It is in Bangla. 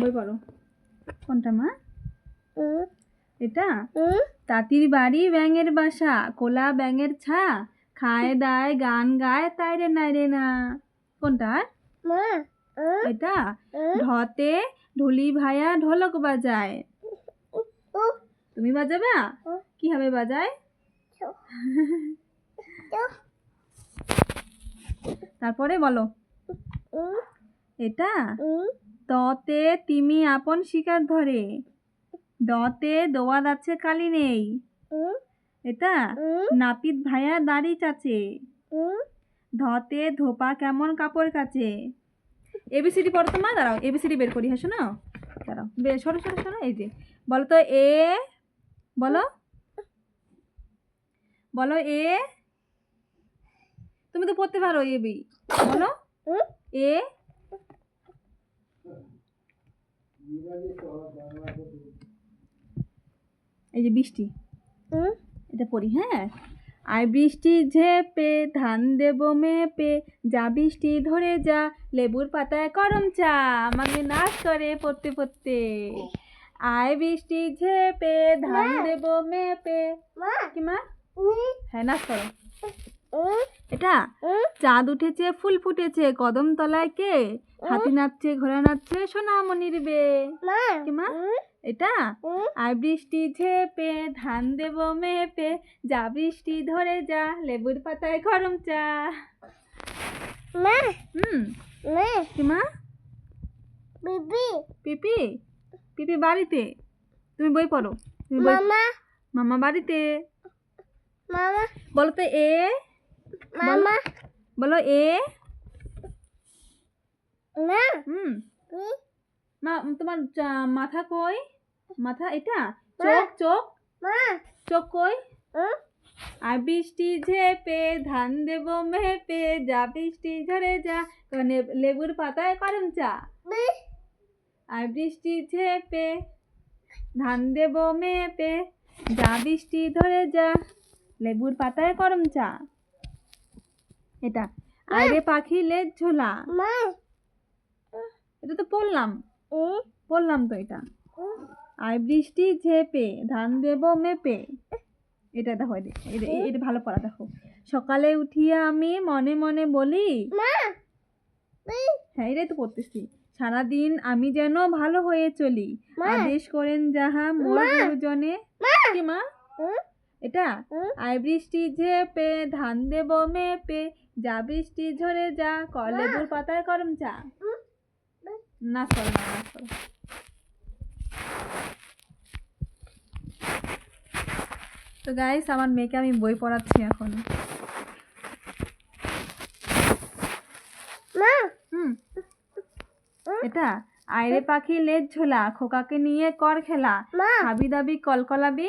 বই পড়ো। কোনটা মা? এটা তাঁতির বাড়ি ব্যাঙের বাসা, কোলা ব্যাঙের ছা, খায় দায় গান গায় তাই রে নাই রে না। কোনটা? এটা ঢতে ঢুলি ভায়া ঢোলক বাজায়। তুমি বাজাবা? কিভাবে বাজায়? তারপরে বলো। এটা ততে তিমি আপন শিকার ধরে, দতে দোয়াদ আছে কালি নেই। এটা নাপিত ভায়া দাড়ি চাচে, ধতে ধোপা কেমন কাপড় কাচে। এবিসিডি পড়ো তো মা। দাঁড়াও, এবিসিডি বের করি। হ্যাঁ শোনো, দাঁড়াও, সরো সরো সরো। এই যে বলো তো এ, বলো বলো এ। তুমি তো পড়তে পারো। এ বি বলো। এ এই যে বৃষ্টি, এটা পড়ি। হ্যাঁ, আয় বৃষ্টি ঝেপে ধান দেব মেপে, যা বৃষ্টি ধরে যা লেবুর পাতায় করম চা। আমাকে নাচ করে পড়তে পড়তে। আয় বৃষ্টি ঝেপে ধান দেব মেপে। কি মা? হ্যাঁ নাচ করো। এটা চাঁদ উঠেছে ফুল ফুটেছে কদম তলায় কে, হাতি নাচছে ঘোড়া নাচছে সোনামণির বে। কি মা? এটা আয় বৃষ্টি ঝেপে ধান দেব মেপে, যা বৃষ্টি ধরে যা লেবুর পাতায় গরম চা। কি মা? পিপি পিপি বাড়িতে। তুমি বই পড়ো। মামা বাড়িতে। বলো তো এ, বলো এ। মা তোমার মাথা কই? মাথা এটা চোখ, চোখ চোখ কই? আর বৃষ্টি ঝেপে ধান দেব মেপে, যা বৃষ্টি ঝরে যা লেবুর পাতায় করম চা। আর বৃষ্টি ঝেপে ধান দেব মেপে, যা বৃষ্টি ধরে যা লেবুর পাতায় করম চা। এটা আরে পাখি লেজ ঝোলা। এটা তো বললাম তো। এটা আর বৃষ্টি ঝেপে ধান দেব মেপে। এটা দেখো, এটা ভালো পড়া। দেখো, সকালে উঠিয়া আমি মনে মনে বলি। হ্যাঁ এটাই তো পড়তেছি। সারাদিন আমি যেন ভালো হয়ে চলি, আদেশ করেন যাহা মোর গুরুজনে। কি মা? এটা আয় বৃষ্টি ঝেপে ধান দেব মেপে, যা বৃষ্টি ঝরে যা লেবুর পাতায় করম চা। নাচ করো না, নাচ করো। তো গাইস, আমার মেয়েকে আমি বই পড়াচ্ছি এখন। এটা আইরে পাখি লেজ ঝোলা, খোকাকে নিয়ে কর খেলা, হাবি দাবি কলকলাবি।